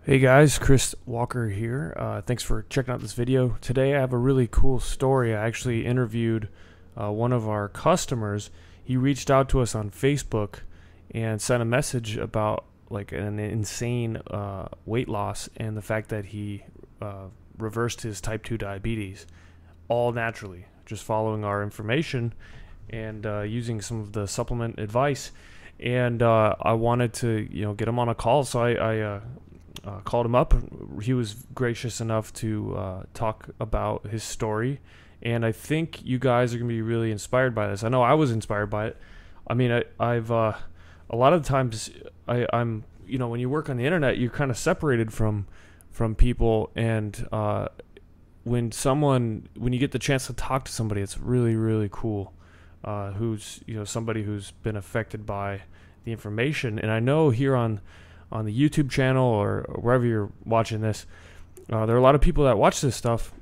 Hey guys, Chris Walker here. Thanks for checking out this video. Today I have a really cool story. I actually interviewed one of our customers. He reached out to us on Facebook and sent a message about like an insane weight loss and the fact that he reversed his type 2 diabetes all naturally, just following our information and using some of the supplement advice. And I wanted to, get him on a call, so I called him up. He was gracious enough to talk about his story, and I think you guys are going to be really inspired by this. I know I was inspired by it. I mean, I've a lot of times I'm when you work on the internet, you're kind of separated from people, and when you get the chance to talk to somebody, it's really cool. Who's somebody who's been affected by the information, and I know here on the YouTube channel or wherever you're watching this, there are a lot of people that watch this stuff,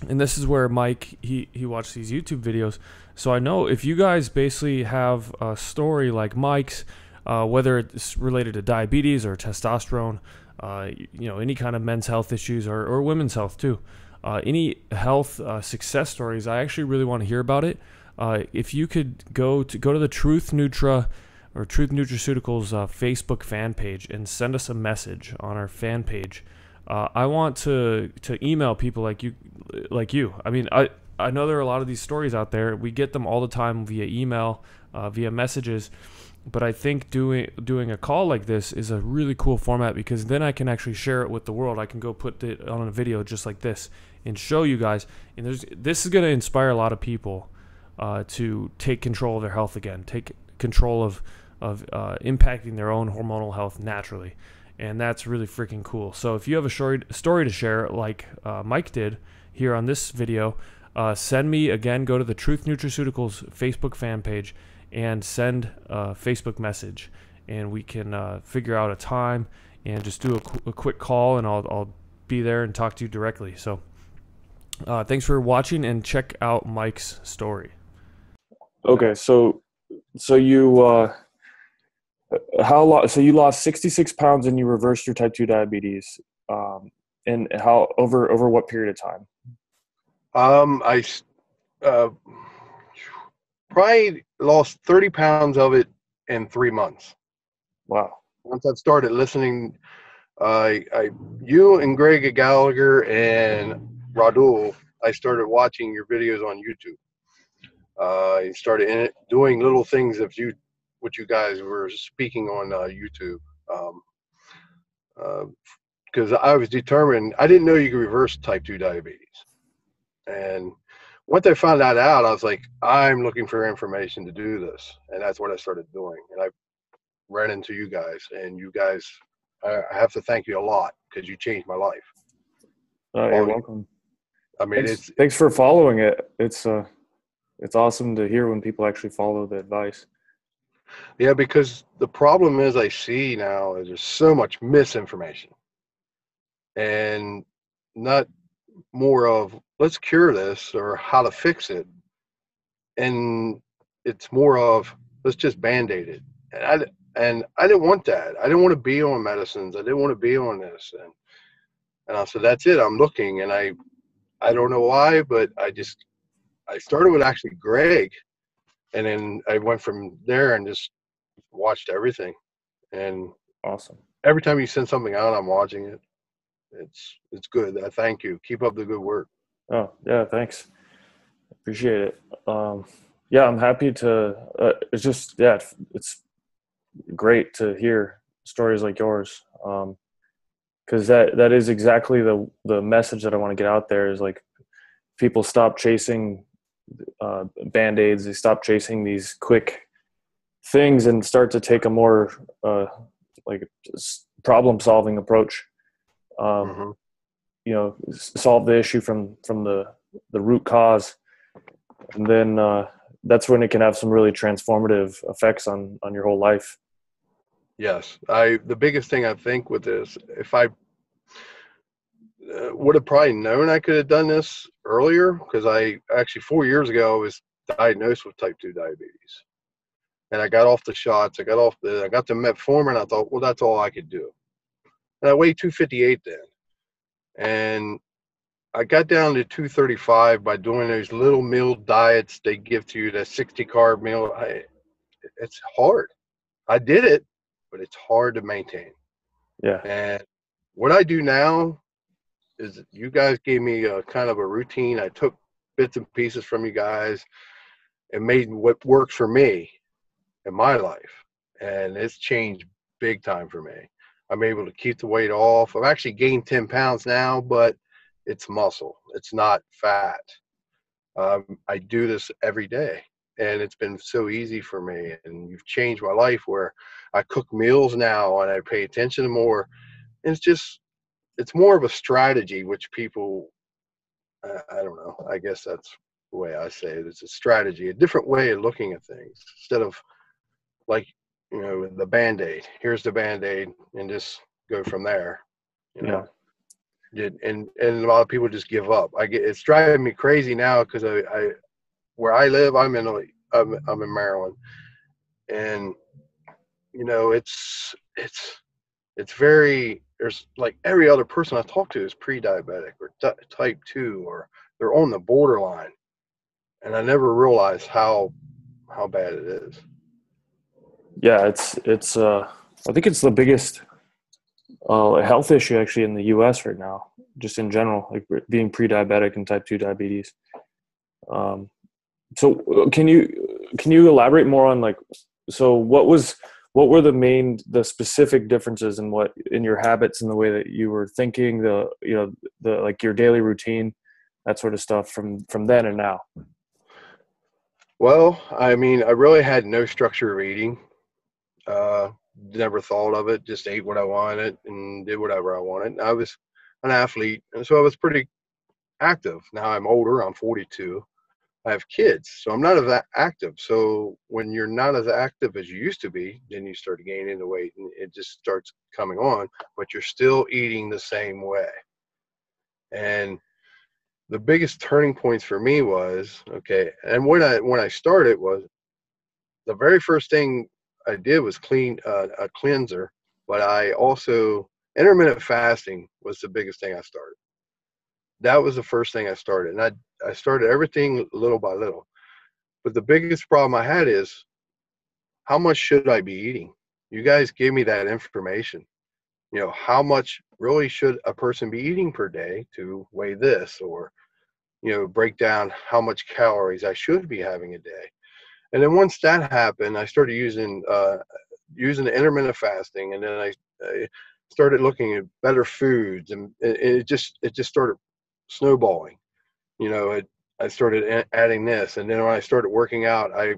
and this is where Mike he watched these YouTube videos. So I know if you guys basically have a story like Mike's, whether it's related to diabetes or testosterone, any kind of men's health issues or women's health too, any health success stories, I actually really want to hear about it. If you could go to the Truth Nutra or Truth Nutraceuticals Facebook fan page and send us a message on our fan page. I want to email people like you. I mean, I know there are a lot of these stories out there. We get them all the time via email, via messages. But I think doing a call like this is a really cool format, because then I can actually share it with the world. I can go put it on a video just like this and show you guys. And this is going to inspire a lot of people to take control of their health again, take control of impacting their own hormonal health naturally. And that's really freaking cool. So if you have a story to share like Mike did here on this video, send me, again, go to the Truth Nutraceuticals Facebook fan page and send a Facebook message, and we can figure out a time and just do a quick call, and I'll be there and talk to you directly. So thanks for watching, and check out Mike's story. Okay, so you how long? So you lost 66 pounds and you reversed your type 2 diabetes. And how over what period of time? I uh, probably lost 30 pounds of it in 3 months. Wow. Once I started listening, you and Greg Gallagher and Radul, I started watching your videos on YouTube. I started doing little things what you guys were speaking on YouTube. Because I was determined, I didn't know you could reverse type 2 diabetes. And once I found that out, I was like, I'm looking for information to do this. And that's what I started doing. And I ran into you guys. And you guys, I have to thank you a lot, because you changed my life. You're welcome. I mean, thanks for following it. It's awesome to hear when people actually follow the advice. Yeah, because the problem is I see now is there's so much misinformation, and not more of let's cure this or how to fix it. And it's more of let's just band-aid it. And I didn't want that. I didn't want to be on medicines. I didn't want to be on this. And I said, that's it. I'm looking. And I don't know why, but I started with actually Greg. And then I went from there and just watched everything. And awesome. Every time you send something out, I'm watching it. It's good. I thank you. Keep up the good work. Oh, yeah, thanks. Appreciate it. Yeah, I'm happy to, it's just, yeah, it's great to hear stories like yours. Because that is exactly the message that I want to get out there, is like people stop chasing band-aids. They stop chasing these quick things and start to take a more like problem-solving approach. Solve the issue from the root cause, and then that's when it can have some really transformative effects on your whole life. Yes, the biggest thing I think with this, if I would have probably known I could have done this earlier, because I actually 4 years ago I was diagnosed with type 2 diabetes, and I got off the shots. I got the metformin. I thought, well, that's all I could do. and I weighed 258 then. And I got down to 235 by doing those little meal diets they give to you, that 60 carb meal. It's hard. I did it, but it's hard to maintain. Yeah. And what I do now is, you guys gave me a kind of a routine. I took bits and pieces from you guys and made what works for me in my life. And it's changed big time for me. I'm able to keep the weight off. I've actually gained 10 pounds now, but it's muscle. It's not fat. I do this every day, and it's been so easy for me. And you've changed my life, where I cook meals now and I pay attention more. And it's more of a strategy, which people, I don't know. I guess that's the way I say it. It's a strategy, a different way of looking at things, instead of like, the Band-Aid. Here's the Band-Aid, and just go from there. You Yeah. know, and a lot of people just give up. It's driving me crazy now, because I where I live, I'm in Maryland, and it's very, there's like every other person I talk to is pre-diabetic or type 2, or they're on the borderline, and I never realized how bad it is. Yeah. It's I think it's the biggest health issue actually in the US right now, just in general, like being pre-diabetic and type 2 diabetes. Um, so can you elaborate more on, like, so what were the specific differences in your habits and the way that you were thinking, the like your daily routine, that sort of stuff from then and now? Well, I mean, I really had no structure of eating. Uh, Never thought of it. Just ate what I wanted and did whatever I wanted. I was an athlete, and so I was pretty active. Now I'm older. I'm 42. I have kids, so I'm not as active. So when you're not as active as you used to be, then you start gaining the weight, and it just starts coming on. But you're still eating the same way. And the biggest turning points for me was, okay. And when I started, was the very first thing I did was clean a cleanser, but I also, intermittent fasting was the biggest thing I started. That was the first thing I started, and I started everything little by little. But the biggest problem I had is, how much should I be eating? You guys gave me that information. How much really should a person be eating per day to weigh this, or break down how much calories I should be having a day. And then once that happened, I started using the intermittent fasting, and then I started looking at better foods, and it just started snowballing. You know, I started adding this, and then when I started working out, I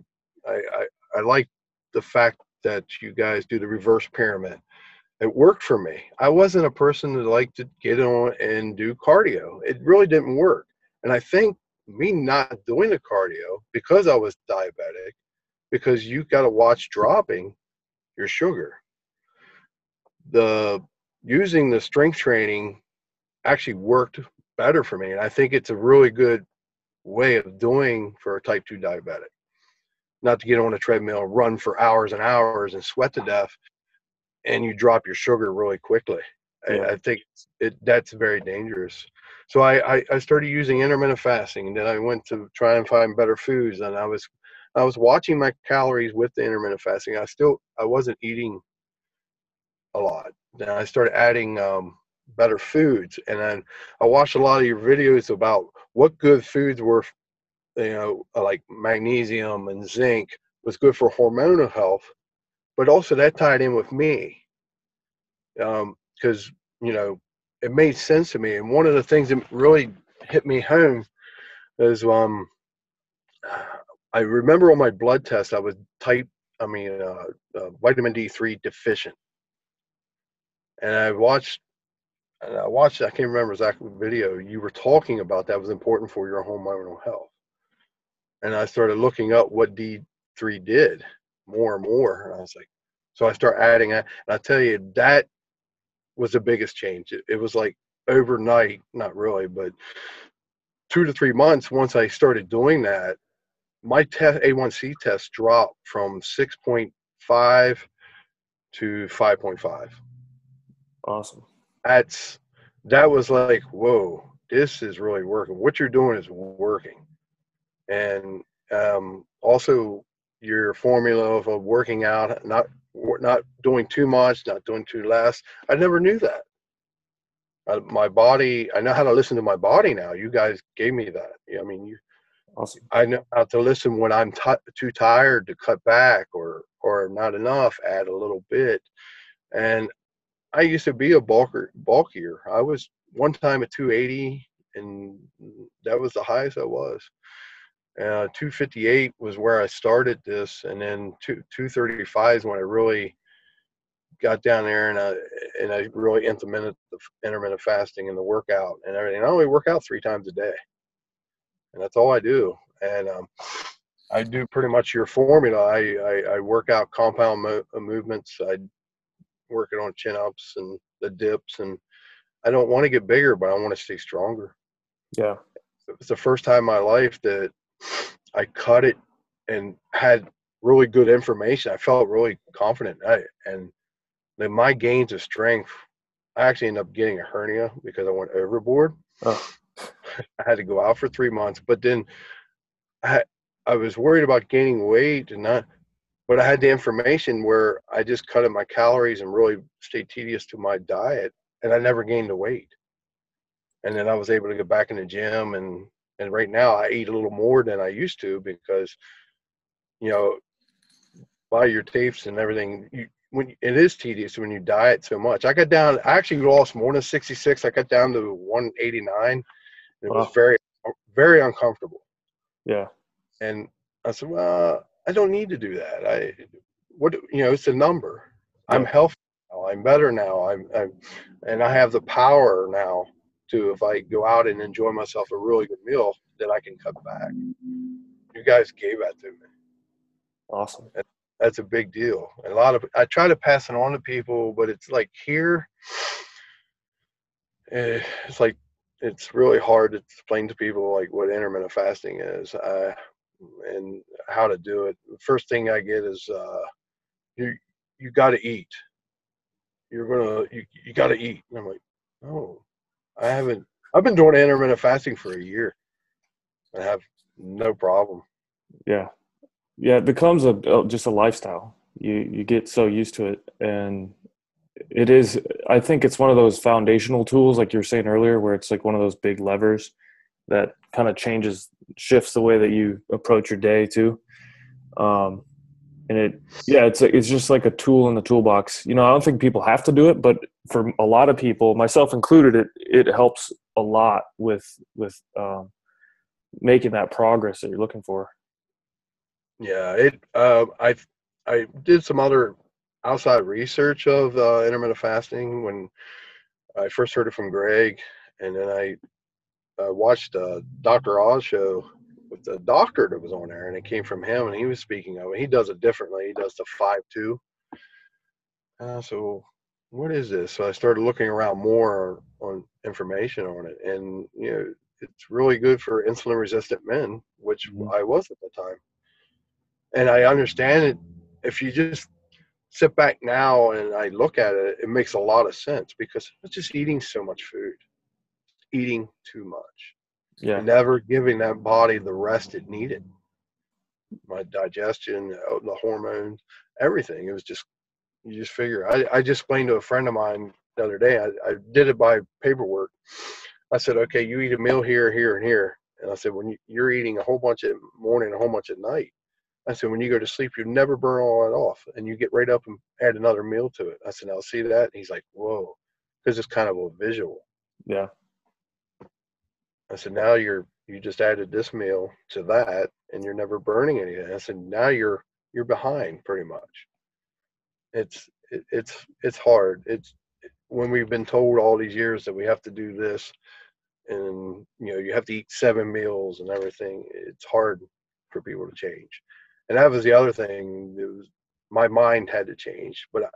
I liked the fact that you guys do the reverse pyramid. It worked for me. I wasn't a person that liked to get on and do cardio. It really didn't work. And I think me not doing the cardio, because I was diabetic, because you got to watch dropping your sugar. The Using the strength training actually worked better for me, and I think it's a really good way of doing for a type 2 diabetic. Not to get on a treadmill, run for hours and hours and sweat to death, and you drop your sugar really quickly. Yeah. I think that's very dangerous. So I started using intermittent fasting, and then I went to try and find better foods, and I was watching my calories with the intermittent fasting. I wasn't eating a lot. Then I started adding better foods, and then I watched a lot of your videos about what good foods were, like magnesium and zinc was good for hormonal health, but also that tied in with me, because it made sense to me. And one of the things that really hit me home is, I remember on my blood test I was vitamin D3 deficient, and I can't remember exactly what video you were talking about that was important for your hormonal health. And I started looking up what D3 did more and more. And I was like, so I start adding it. And I tell you, that was the biggest change. It was like overnight, not really, but 2 to 3 months once I started doing that, my A1C test dropped from 6.5 to 5.5. Awesome. That was like, whoa, this is really working. What you're doing is working. And also your formula of working out, not doing too much, not doing too less. I never knew that. My body, I know how to listen to my body now. You guys gave me that. I mean, Awesome. I know how to listen when I'm too tired to cut back, or not enough, add a little bit. And I used to be a bulkier. I was one time at 280, and that was the highest I was. 258 was where I started this, and then 235 is when I really got down there, and I really implemented the intermittent fasting and the workout and everything. I only work out 3 times a day, and that's all I do. And I do pretty much your formula. I work out compound movements. I work it on chin ups and the dips, and I don't want to get bigger, but I want to stay stronger. Yeah. It's the first time in my life that I cut it and had really good information. I felt really confident. And then my gains of strength, I actually ended up getting a hernia because I went overboard. Oh, I had to go out for 3 months, but then I, I was worried about gaining weight and not, but I had the information where I just cut my calories and really stayed tedious to my diet, and I never gained the weight. And then I was able to get back in the gym, and right now I eat a little more than I used to because, you know, by your tapes and everything, when it is tedious when you diet so much. I actually lost more than 66. I got down to 189. It was wow. very, very uncomfortable. Yeah. And I said, well, I don't need to do that. It's a number. I'm Yeah. healthy now. I'm better now. And I have the power now to, if I go out and enjoy myself a really good meal, then I can cut back. You guys gave that to me. Awesome. That's a big deal. And I try to pass it on to people, but it's like here, it's like, it's really hard to explain to people like what intermittent fasting is, and how to do it. The first thing I get is, you you got to eat. You got to eat. And I'm like, oh, I haven't. I've been doing intermittent fasting for a year. I have no problem. Yeah. Yeah. It becomes just a lifestyle. You get so used to it, and it is. I think it's one of those foundational tools, like you were saying earlier, where it's like one of those big levers that kind of shifts the way that you approach your day too. Um, and it's just like a tool in the toolbox. I don't think people have to do it, but for a lot of people, myself included, it helps a lot with making that progress that you're looking for. Yeah, I did some other outside research of intermittent fasting when I first heard it from Greg, and then I watched Dr. Oz show with the doctor that was on there, and it came from him, and he was speaking of it. He does it differently. He does the 5-2. So what is this? So I started looking around more on information on it, and it's really good for insulin resistant men, which Mhm. I was at the time. And I understand it. If you just sit back now and I look at it, it makes a lot of sense because it's just eating so much food, eating too much, Yeah. and never giving that body the rest it needed. My digestion, the hormones, everything. It was just, you just figure. I just explained to a friend of mine the other day. I did it by paperwork. I said, okay, you eat a meal here, here, and here. And I said, when you're eating a whole bunch at morning, a whole bunch at night. I said, when you go to sleep, you never burn all that off, and you get right up and add another meal to it. I said, now see that? And he's like, whoa, because it's kind of a visual. Yeah. I said, now you just added this meal to that, and you're never burning anything. I said, now you're behind pretty much. It's hard. It's when we've been told all these years that we have to do this, and you have to eat 7 meals and everything. It's hard for people to change, and that was the other thing. It was, my mind had to change, but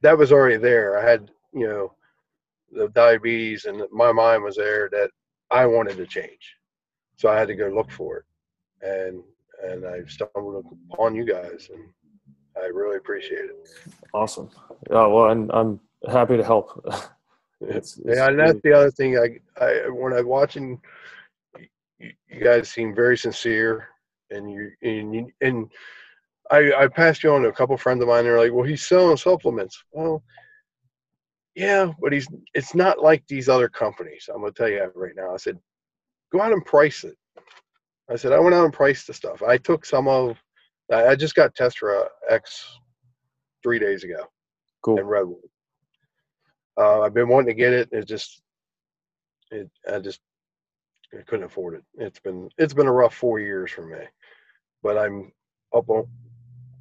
that was already there. I had the diabetes, and my mind was there that I wanted to change, so I had to go look for it, and I stumbled upon you guys, and I really appreciate it. Awesome. Oh, well, and happy to help. Yeah, It's and that's really the other thing. I when I'm watching, you guys seem very sincere, and I passed you on to a couple friends of mine. They're like, "Well, he's selling supplements." Well, yeah, but it's not like these other companies. I'm gonna tell you that right now. I said, go out and price it. I said, I went out and priced the stuff. I took some of. I just got Testra X 3 days ago in cool. Redwood. I've been wanting to get it. I couldn't afford it. It's been a rough 4 years for me, but I'm up on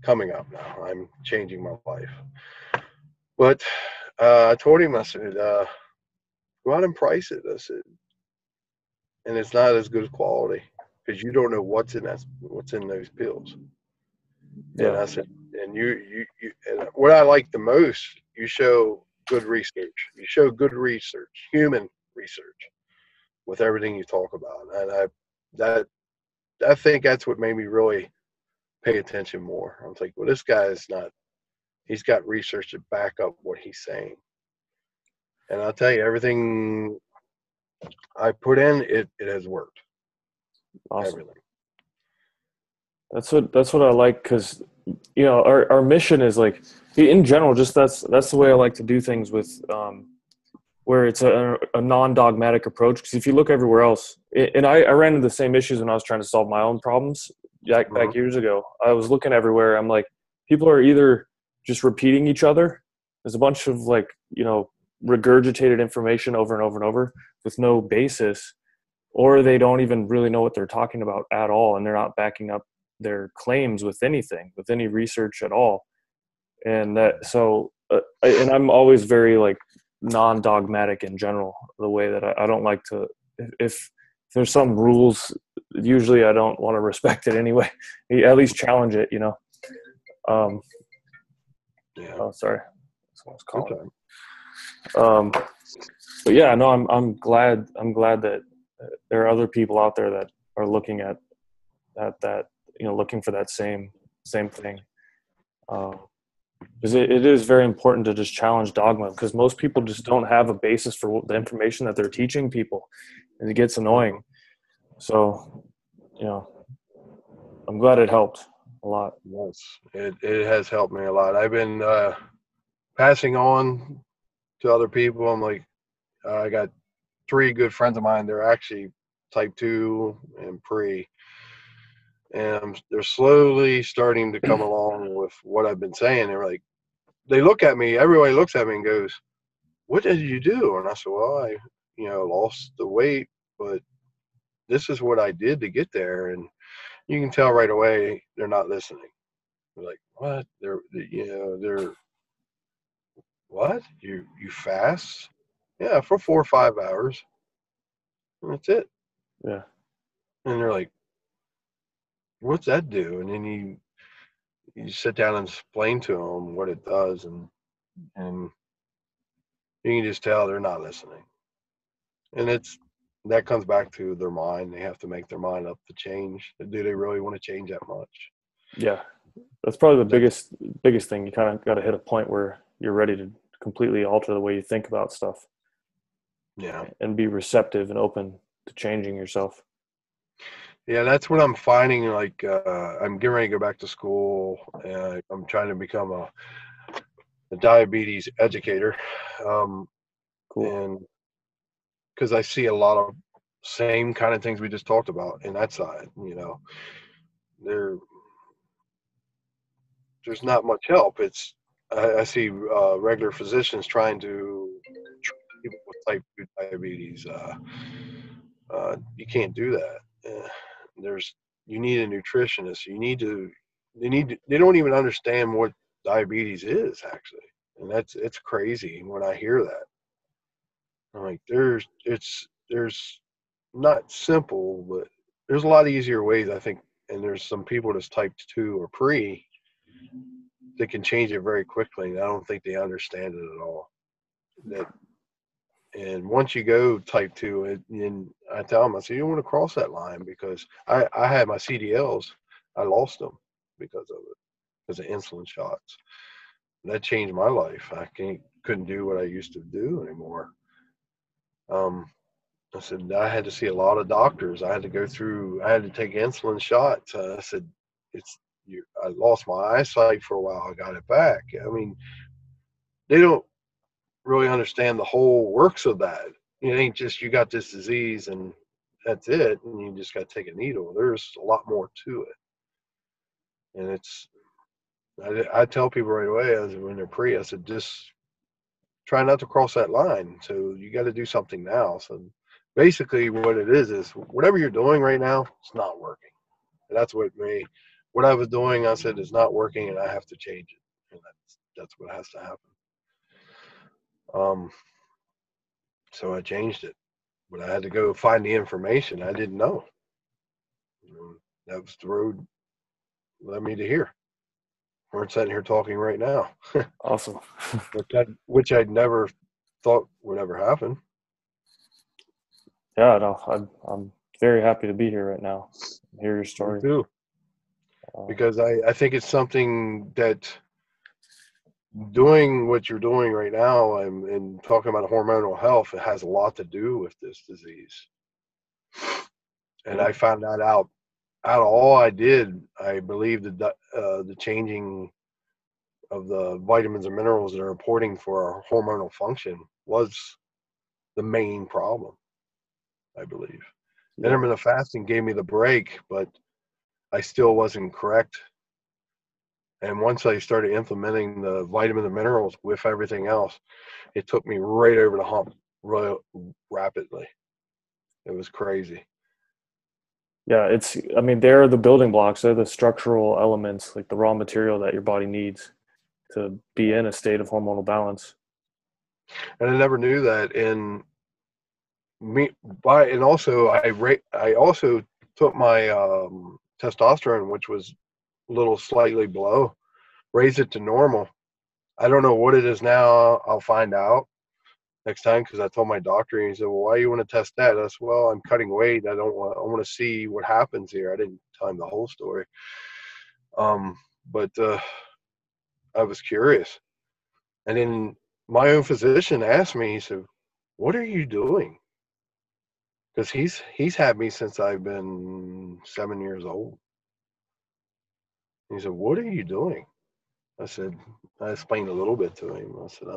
coming up now. I'm changing my life. But I told him, I said, go out and price it. I said, and it's not as good quality because you don't know what's in those pills. And Yeah, I said, and and what I like the most, you show good research. You show good research, human research, with everything you talk about. And that I think that's what made me really pay attention more. I was like, well, this guy is not. He's got research to back up what he's saying. And I'll tell you, everything I put in, it has worked. awesome. Everything. That's what I like, because our mission is like, in general, just that's the way I like to do things with, where it's a non-dogmatic approach. Because if you look everywhere else, and I ran into the same issues when I was trying to solve my own problems back Mhm. years ago. I was looking everywhere. I'm like, people are either just repeating each other. There's a bunch of like, regurgitated information over and over and over with no basis, or they don't even really know what they're talking about at all, and they're not backing up their claims with anything, with any research at all. And and I'm always very like non-dogmatic in general, the way that I don't like to, if there's some rules, usually I don't want to respect it anyway. At least challenge it. um Yeah. oh, sorry, someone's calling Okay. me. um but yeah, no, I'm glad that there are other people out there that are looking at that, looking for that same thing. Because it is very important to just challenge dogma, because most people just don't have a basis for the information that they're teaching people, and it gets Mhm. annoying. So, you know, I'm glad it helped a lot. Yes, it has helped me a lot. I've been passing on to other people. I'm like, I got three good friends of mine. They're actually type 2 and pre, and they're slowly starting to come along with what I've been saying. They're like, they look at me. Everybody looks at me and goes, "What did you do?" And I said, "Well, I, lost the weight, but this is what I did to get there." And you can tell right away they're not listening. They're like, "What? They're what? You fast? Yeah, for 4 or 5 hours. And that's it." Yeah, And they're like, "What's that do?" And then you sit down and explain to them what it does, and you can just tell they're not listening. And that comes back to their mind. They have to make their mind up to change. Do they really want to change that much? yeah. That's probably the That's biggest thing. You kind of got to hit a point where you're ready to completely alter the way you think about stuff, yeah, and be receptive and open to changing yourself. yeah. That's what I'm finding. Like I'm getting ready to go back to school, and I'm trying to become a diabetes educator, Cool. and because I see a lot of same kind of things we just talked about in that side. There there's not much help. I see regular physicians trying to treat people with type 2 diabetes. You can't do that. There's you need a nutritionist. They don't even understand what diabetes is actually, and it's crazy when I hear that. I'm like, there's not simple, but there's a lot easier ways I think, and there's some people that's type 2 or pre that can change it very quickly. And I don't think they understand it at all. That and once you go type 2, and I tell them, I say, you don't want to cross that line because I had my CDLs, I lost them because of it, because of insulin shots. That changed my life. I can't couldn't do what I used to do anymore. I said, I had to see a lot of doctors. I had to take insulin shots. I said, I lost my eyesight for a while. I got it back. I mean, they don't really understand the whole works of that. It ain't just you got this disease and that's it, and you just got to take a needle. There's a lot more to it. And I tell people right away, when they're I said, just try not to cross that line. So you got to do something now. So basically what it is whatever you're doing right now, it's not working. And that's what I was doing, I said, is not working and I have to change it. And that's what has to happen. So I changed it, but I had to go find the information. I didn't know. That was the road led me to here. We're sitting here talking right now. Awesome. which I'd never thought would ever happen. Yeah, no, I'm very happy to be here right now. Hear your story. Me too. Because I think it's something that doing what you're doing right now and talking about hormonal health, it has a lot to do with this disease. And I found that out of all I did. I believe that the changing of the vitamins and minerals that are important for our hormonal function was the main problem, I believe. Yeah. Intermittent fasting gave me the break, but I still wasn't correct. And once I started implementing the vitamins and minerals with everything else, it took me right over the hump really rapidly. It was crazy. Yeah, I mean, they're the building blocks. They're the structural elements, like the raw material that your body needs to be in a state of hormonal balance. And I never knew that. And also I also took my testosterone, which was a little slightly below, raised it to normal. I don't know what it is now. I'll find out next time, because I told my doctor, and he said, well, why do you want to test that? I said, well, I'm cutting weight. I want to see what happens here. I didn't tell him the whole story. But I was curious. And then my own physician asked me, he said, what are you doing? Because he's had me since I've been 7 years old. He said, what are you doing? I explained a little bit to him. I said,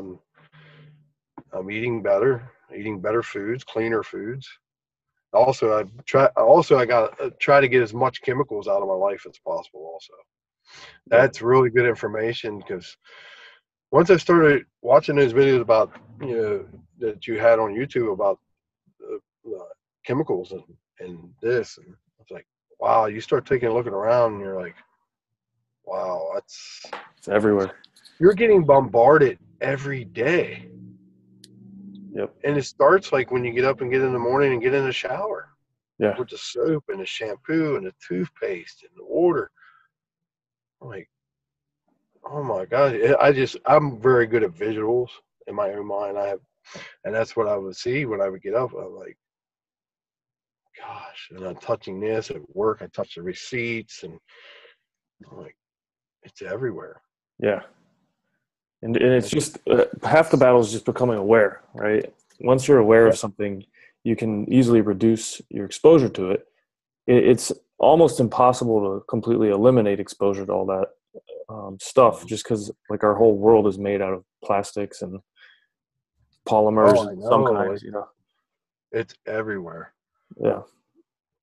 I'm eating better foods, cleaner foods. Also, I got to try to get as much chemicals out of my life as possible. Also, that's really good information, because once I started watching those videos about, that you had on YouTube about chemicals and this, and it's like, wow, you start taking a look around and you're like, wow, it's everywhere. You're getting bombarded every day. Yep. And it starts like when you get up and get in the morning and get in the shower. Yeah. With the soap and the shampoo and the toothpaste and the water. I'm like, oh my God. I'm very good at visuals in my own mind. And that's what I would see when I would get up. I'm like, gosh, and I'm touching this at work. I touch the receipts, and I'm like, it's everywhere. Yeah. And it's just half the battle is just becoming aware, right? Once you're aware of something, you can easily reduce your exposure to it. It's almost impossible to completely eliminate exposure to all that stuff, just because like our whole world is made out of plastics and polymers of some kinds, It's everywhere. Yeah.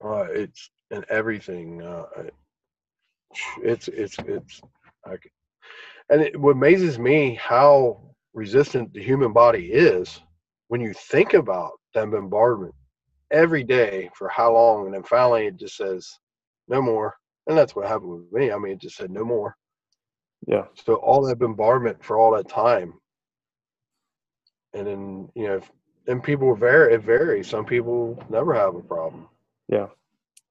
It's in everything. What amazes me, how resistant the human body is when you think about that bombardment every day for how long, and then finally it just says no more. And that's what happened with me. I mean, it just said no more. Yeah. So all that bombardment for all that time, and then and people it varies. Some people never have a problem. Yeah.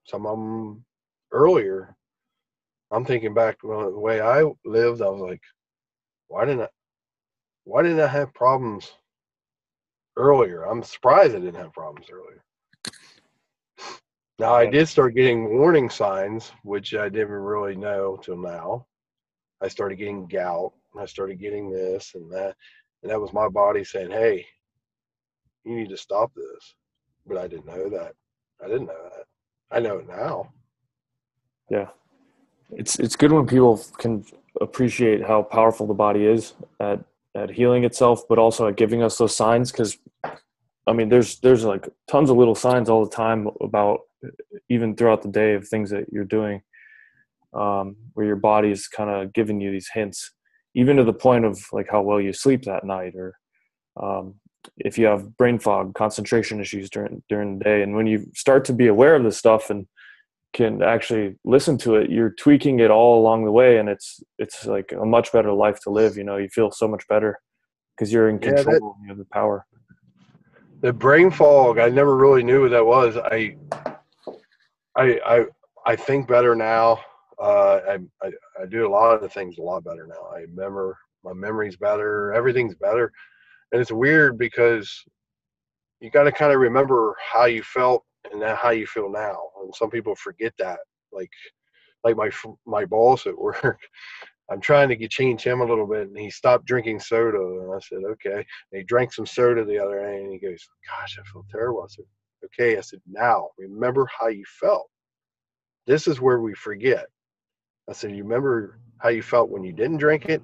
Some of them earlier. I'm thinking back to the way I lived. I was like, why didn't I have problems earlier? I'm surprised I didn't have problems earlier. Now, I did start getting warning signs, which I didn't really know till now. I started getting gout, and I started getting this and that. And that was my body saying, hey, you need to stop this. But I didn't know that. I didn't know that. I know it now. Yeah. It's good when people can appreciate how powerful the body is at healing itself, but also at giving us those signs. Because I mean, there's like tons of little signs all the time about, even throughout the day, of things that you're doing, where your body is kind of giving you these hints, even to the point of like how well you sleep that night, or um, if you have brain fog, concentration issues during the day. And when you start to be aware of this stuff and can actually listen to it, you're tweaking it all along the way, and it's like a much better life to live. You feel so much better because you're in Yeah, that control, you have the power. the brain fog, I never really knew what that was. I I I think better now. I do a lot of the things a lot better now. I remember my memory's better. Everything's better, and it's weird because you got to kind of remember how you felt and then how you feel now. And some people forget that. Like my boss at work, I'm trying to change him a little bit, and he stopped drinking soda. And I said, okay. And he drank some soda the other day, and he goes, gosh, I feel terrible. I said, okay. I said, now remember how you felt. This is where we forget. I said, you remember how you felt when you didn't drink it?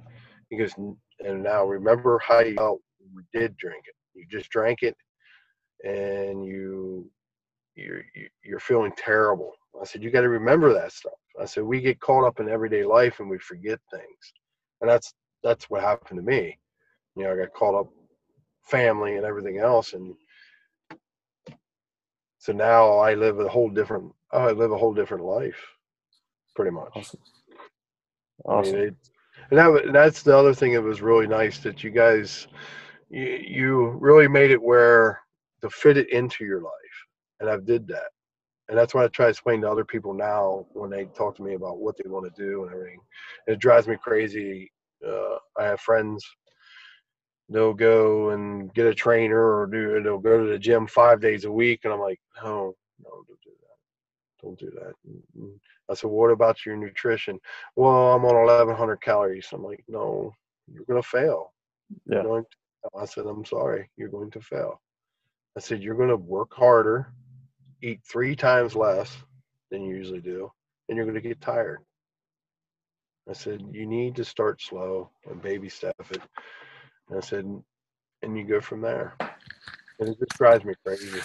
He goes, and now remember how you felt when you did drink it. You just drank it, and you're you're feeling terrible. I said, you got to remember that stuff. I said, we get caught up in everyday life and we forget things, and that's what happened to me. I got caught up family and everything else, and so now I live a whole different life, pretty much. Awesome. I mean, Awesome. that's the other thing. It was really nice that you guys, you really made it where to fit it into your life, and I've did that. And that's what I try to explain to other people now when they talk to me about what they want to do and everything. And it drives me crazy. I have friends, they'll go and get a trainer or they'll go to the gym 5 days a week. And I'm like, no, no, don't do that. Don't do that. And I said, what about your nutrition? Well, I'm on 1,100 calories. I'm like, no, you're going to fail. You're Yeah. going to fail. I said, I'm sorry, you're going to fail. I said, you're going to work harder, eat 3 times less than you usually do, and you're going to get tired. I said, you need to start slow and baby step it. And I said, and you go from there. And it just drives me crazy.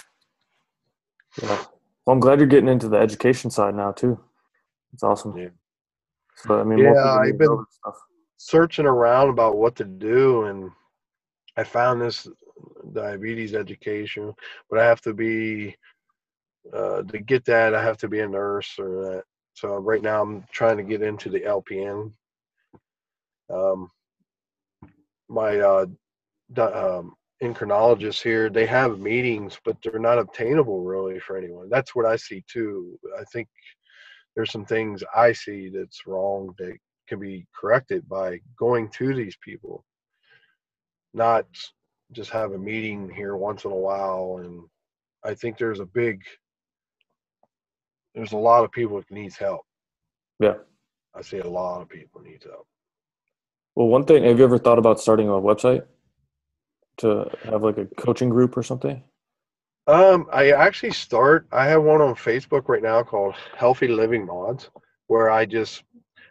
Yeah. Well, I'm glad you're getting into the education side now too. It's awesome. Yeah. So I mean, more Yeah, people need I've to know been this stuff. searching around about what to do, and I found this diabetes education, but I have to be, to get that, I have to be a nurse or that. So right now I'm trying to get into the LPN. Um, my endocrinologists here, they have meetings, but they're not obtainable really for anyone. That's what I see too. I think there's some things I see that's wrong that can be corrected by going to these people, not just have a meeting here once in a while. And I think there's a lot of people that needs help. Yeah. I see a lot of people need help. Well, one thing, have you ever thought about starting a website to have like a coaching group or something? I have one on Facebook right now called Healthy Living Mods, where I just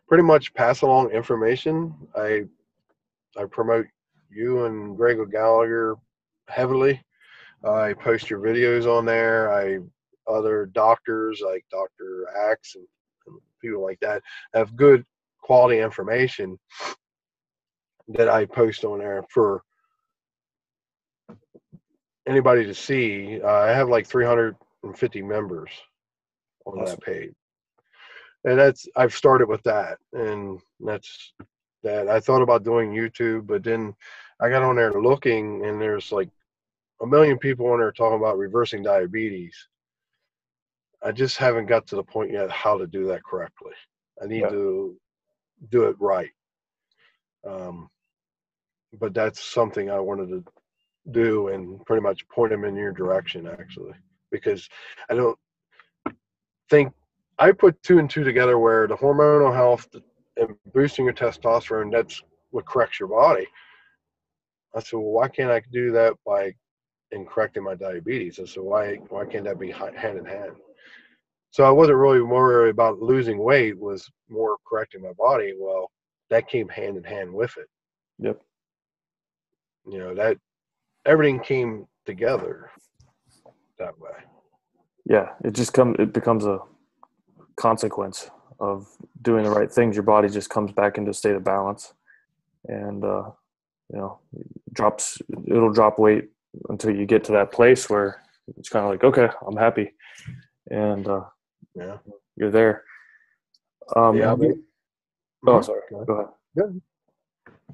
pretty much pass along information. I promote you and Greg Gallagher heavily. I post your videos on there. Other doctors like Dr. Axe and people like that have good quality information that I post on there for anybody to see. I have like 350 members on that Awesome. page, and I've started with that, and that's that. I thought about doing YouTube, but then I got on there looking, and there's like a million people on there talking about reversing diabetes. I just haven't got to the point yet how to do that correctly. I need Yeah. to do it right. Um, but that's something I wanted to do and pretty much point them in your direction, actually, because I don't think I put two and two together where the hormonal health and boosting your testosterone, that's what corrects your body. I said, well, why can't I do that by correcting my diabetes? I said, why can't that be hand in hand? So I wasn't really worried about losing weight, was more correcting my body. Well, that came hand in hand with it. Yep. That everything came together that way. Yeah, it becomes a consequence of doing the right things. Your body just comes back into a state of balance, and it'll drop weight until you get to that place where it's kind of like, okay, I'm happy, and Yeah. you're there. Yeah. Oh, sorry. Go ahead. Good.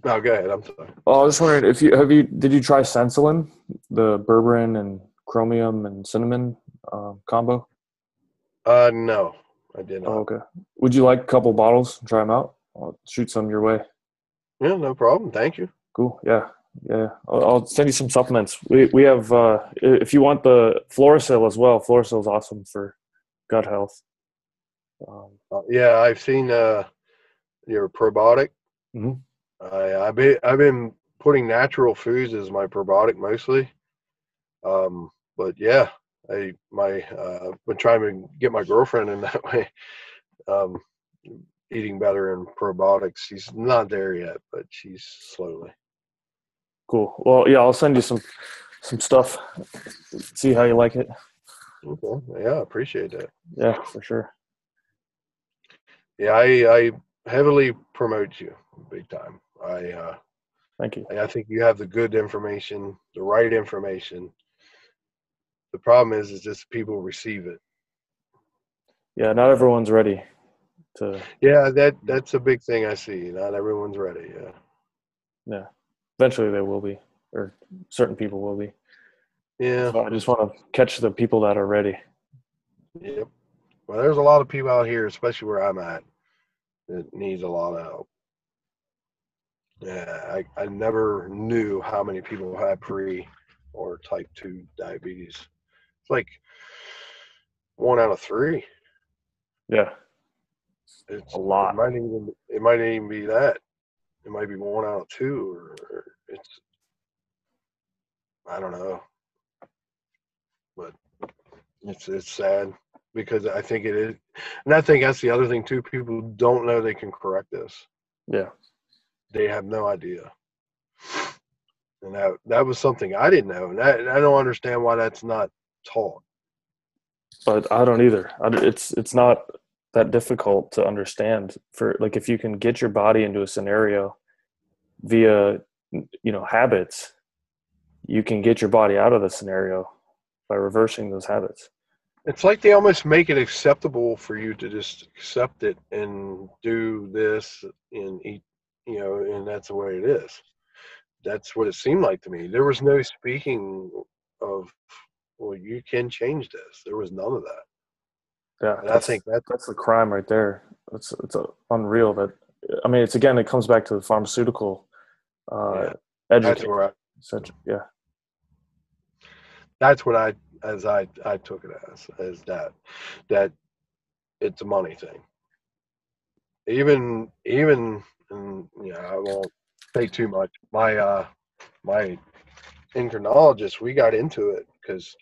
No, go ahead. I'm sorry. Oh, I was just wondering did you try Sensulin, the berberine and chromium and cinnamon combo? No, I did Oh, not. okay. Would you like a couple bottles? Try them out. I'll shoot some your way. Yeah, no problem. Thank you. Cool. Yeah. Yeah. I'll send you some supplements. We have, if you want the Florasil as well, Florasil is awesome for gut health. Yeah, I've seen your probiotic. Mm-hmm. I've been putting natural foods as my probiotic mostly. But yeah, been trying to get my girlfriend in that way. Eating better in probiotics. She's not there yet, but she's slowly. Cool. Well, yeah, I'll send you some stuff. See how you like it. Okay. Yeah, I appreciate that. Yeah, for sure. Yeah, I heavily promote you big time. Thank you. I think you have the good information, the right information. The problem is just people receive it. Yeah, not everyone's ready to. Yeah, that's a big thing I see. Not everyone's ready. Yeah. Yeah. Eventually they will be, or certain people will be. Yeah. So I just want to catch the people that are ready. Yep. Well, there's a lot of people out here, especially where I'm at, that needs a lot of help. Yeah, I never knew how many people had pre or type 2 diabetes. It's like 1 out of 3. Yeah. It's A lot. it might even be that. It might be 1 out of 2, or it's, I don't know, but it's sad because I think it is, and I think that's the other thing too. People don't know they can correct this. Yeah. They have no idea, and that was something I didn't know, and I don't understand why that's not taught. But I don't either. It's not that difficult to understand. For like, if you can get your body into a scenario via habits, you can get your body out of the scenario by reversing those habits. It's like they almost make it acceptable for you to just accept it and do this and eat, and that's the way it is. That's what it seemed like to me. There was no speaking of, well, you can change this. There was none of that. Yeah, And I think that's the crime right there. It's unreal that, I mean, it comes back to the pharmaceutical yeah, that's education. where Yeah. that's what I took it as that it's a money thing. Even and I won't say too much. My endocrinologist, we got into it because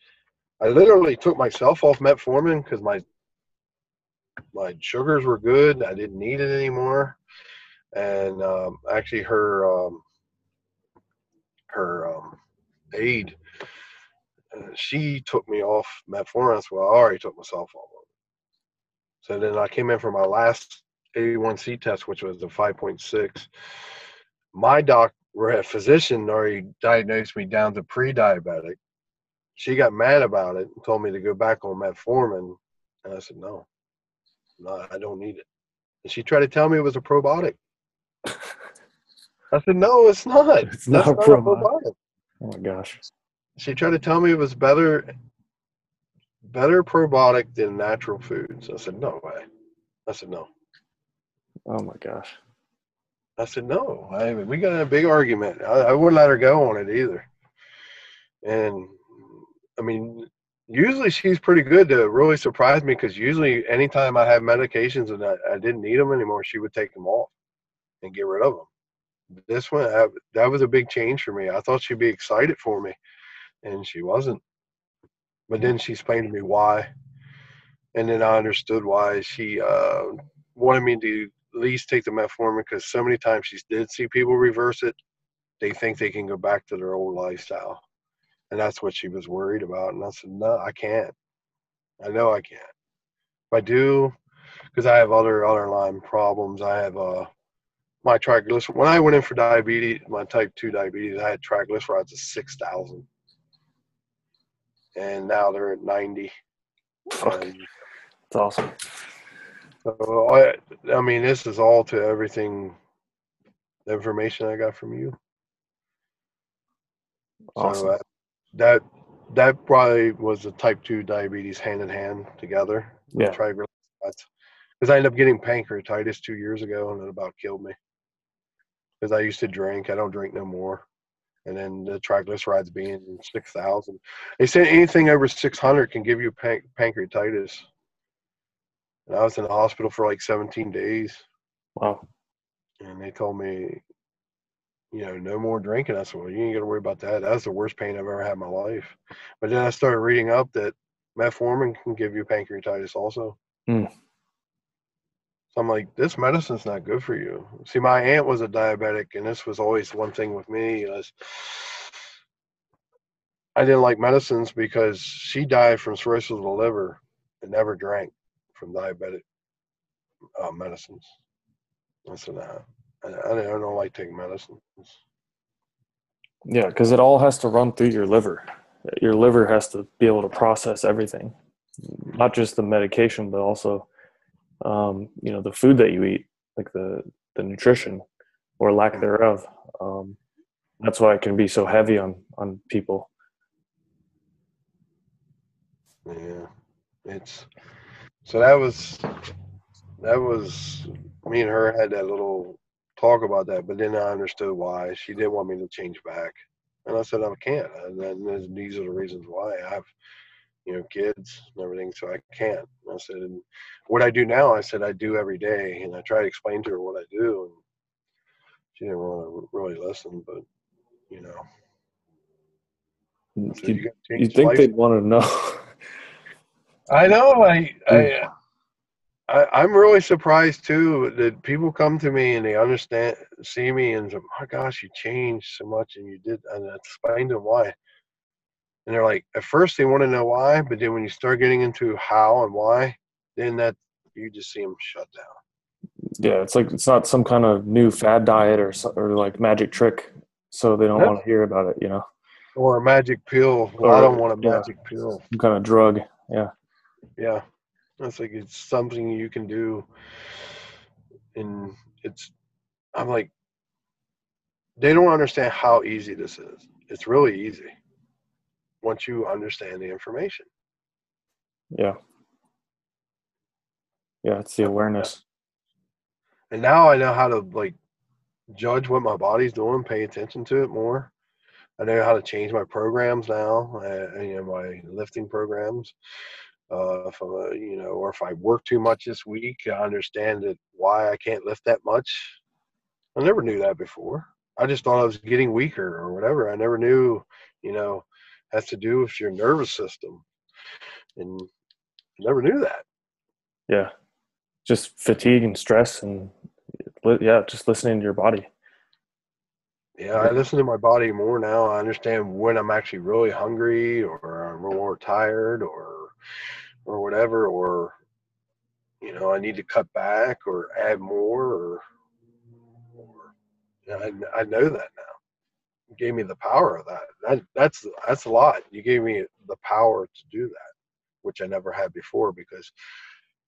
I literally took myself off metformin because my sugars were good. I didn't need it anymore. And actually, her aide, she took me off metformin. I said, well, I already took myself off of it. So then I came in for my last A1C test, which was a 5.6. My physician already diagnosed me down to pre-diabetic. She got mad about it and told me to go back on metformin. And I said, no, I don't need it. And she tried to tell me it was a probiotic. I said, no, it's not. It's not That's a not a probiotic. probiotic. Oh my gosh. She tried to tell me it was better probiotic than natural foods. I said, no way. I said, no. Oh my gosh. I said, no. We got a big argument. I wouldn't let her go on it either. And I mean, usually she's pretty good to really surprise me, because usually anytime I have medications and I didn't need them anymore, she would take them off and get rid of them. this one, that was a big change for me. I thought she'd be excited for me, and she wasn't. But then she explained to me why, and then I understood why she wanted me to at least take the metformin, because so many times she did see people reverse it. They think they can go back to their old lifestyle, and that's what she was worried about. And I said, no, I can't. I know I can't. If I do, because I have other underlying problems. I have my triglycerides. When I went in for diabetes, my type 2 diabetes, I had triglycerides of 6,000, and now they're at 90. Fuck, And it's awesome. so I mean, this is all to everything, the information I got from you. So Awesome. that that probably was the type 2 diabetes hand in hand together, the Yeah. triglycerides. Because I ended up getting pancreatitis 2 years ago, and it about killed me. Because I used to drink, I don't drink no more. And then the triglycerides being 6,000. They said anything over 600 can give you pancreatitis. And I was in the hospital for like 17 days, Wow. and they told me, no more drinking. I said, well, you ain't got to worry about that. That's the worst pain I've ever had in my life. But then I started reading up that metformin can give you pancreatitis also. Mm. So I'm like, this medicine's not good for you. See, my aunt was a diabetic, and this was always one thing with me is I didn't like medicines because she died from cirrhosis of the liver and never drank from diabetic medicines. I said, nah, I don't like taking medicines. Yeah, because it all has to run through your liver. Your liver has to be able to process everything, not just the medication, but also, the food that you eat, like the nutrition or lack thereof. That's why it can be so heavy on people. Yeah, it's so that was me and her had that little talk about that, but then I understood why she didn't want me to change back, and I said I can't, and then these are the reasons why. I have kids and everything, so I can't. And I said, and what I do now, I said I do every day, and I try to explain to her what I do, and she didn't want to really listen, but you know, I said you got to You change think life. they'd want to know? I know. Mm. I'm really surprised too that people come to me and they understand, see me, and say, "Oh my gosh, you changed so much, and you did." And I explain to them why, and they're like, at first they want to know why, but then when you start getting into how and why, then that you just see them shut down. Yeah, it's like it's not some kind of new fad diet or like magic trick, so they don't No. want to hear about it. Or a magic pill. Well, I don't Or want a yeah, magic pill. some kind of drug. Yeah, Yeah, that's like it's something you can do, and it's. I'm like, they don't understand how easy this is. It's really easy once you understand the information. yeah, yeah. It's the awareness. And now I know how to like judge what my body's doing, pay attention to it more. I know how to change my programs now, my lifting programs. If or if I work too much this week, I understand that why I can't lift that much. I never knew that before. I just thought I was getting weaker or whatever. I never knew, you know, has to do with your nervous system, and never knew that. Yeah, just fatigue and stress and yeah, just listening to your body. Yeah, I listen to my body more now. I understand when I'm actually really hungry or I'm more tired or whatever, or I need to cut back or add more, or I know that now. You gave me the power of that. That's a lot. You gave me the power to do that, which I never had before because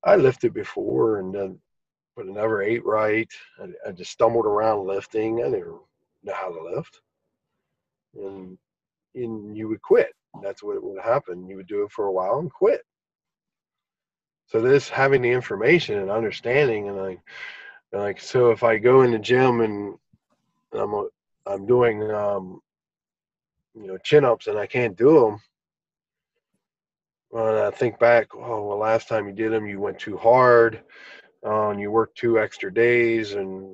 I lifted before and then but I never ate right. I just stumbled around lifting. I didn't know how to lift, and you would quit. That's what would happen. You would do it for a while and quit. So this having the information and understanding and like so if I go in the gym and I'm doing chin ups and I can't do them, and I think back, oh well, last time you did them, you went too hard, and you worked 2 extra days, and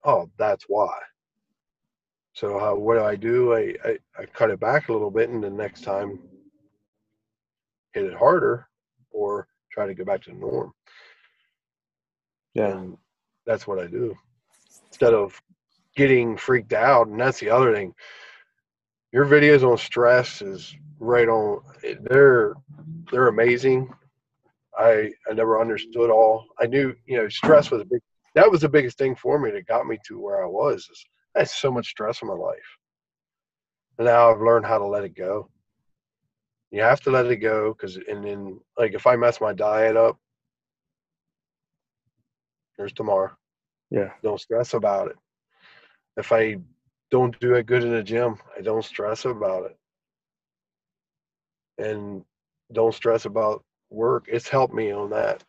oh that's why. So what do? I cut it back a little bit, and the next time hit it harder, or try to go back to the norm. Yeah. And that's what I do instead of getting freaked out. And that's the other thing. Your videos on stress is right on. They're amazing. I never understood all. I knew, stress was a big. That was the biggest thing for me that got me to where I was. Is I had so much stress in my life, and now I've learned how to let it go. You have to let it go because, and then like if I mess my diet up, there's tomorrow. Yeah. Don't stress about it. If I don't do it good in the gym, I don't stress about it, and don't stress about work. It's helped me on that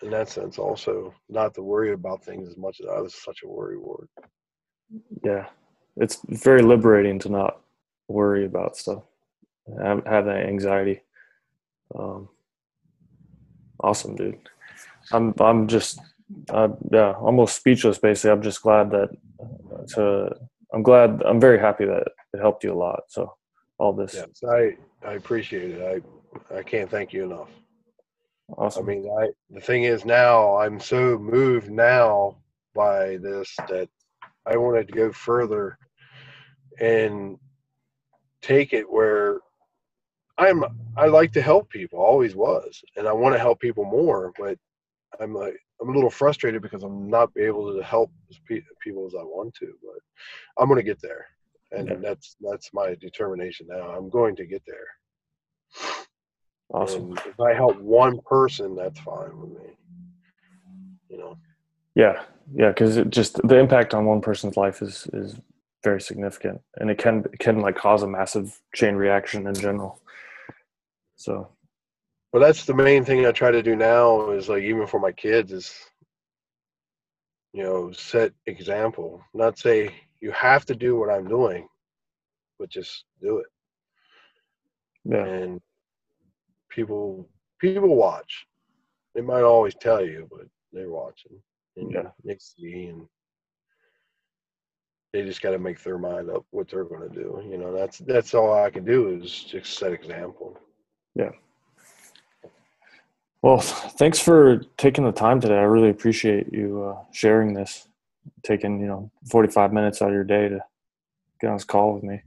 in that sense also, not to worry about things as much as I was such a worry ward. Yeah. It's very liberating to not worry about stuff, have that anxiety. Awesome, dude. I'm just, yeah, almost speechless. Basically, I'm just glad that. I'm very happy that it helped you a lot. So all this, Yes, I appreciate it. I can't thank you enough. I awesome. mean, the thing is now I'm so moved now by this that I wanted to go further and take it where I'm I like to help people, always was, and I want to help people more, but I'm a little frustrated because I'm not able to help as people as I want to, but I'm going to get there. Yeah, And that's my determination now. I'm going to get there. awesome. And if I help one person, that's fine with me. You know. Yeah, yeah, because it just the impact on one person's life is very significant, and it can like cause a massive chain reaction in general. So But that's the main thing I try to do now is like even for my kids is set example. Not say you have to do what I'm doing, but just do it. yeah, And people watch. They might always tell you, but they're watching yeah, and they see, and they just got to make their mind up what they're going to do. That's all I can do is just set example. yeah. Well, thanks for taking the time today. I really appreciate you sharing this, taking 45 minutes out of your day to get on this call with me.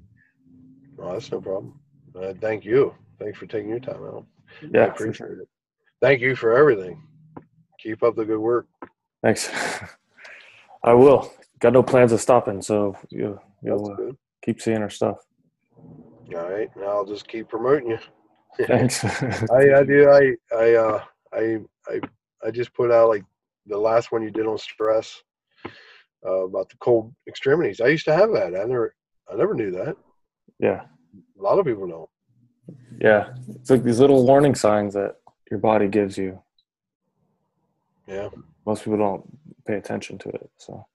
Oh, that's no problem. Thank you. Thanks for taking your time out. I Yeah, for appreciate sure. it. Thank you for everything. Keep up the good work. Thanks. I will. Got no plans of stopping, so That's you'll good. keep seeing our stuff. All right, and I'll just keep promoting you. Thanks. I do. I I I just put out like the last one you did on stress about the cold extremities. I used to have that. I never knew that. Yeah, A lot of people don't. yeah. It's like these little warning signs that your body gives you. Yeah. Most people don't pay attention to it. So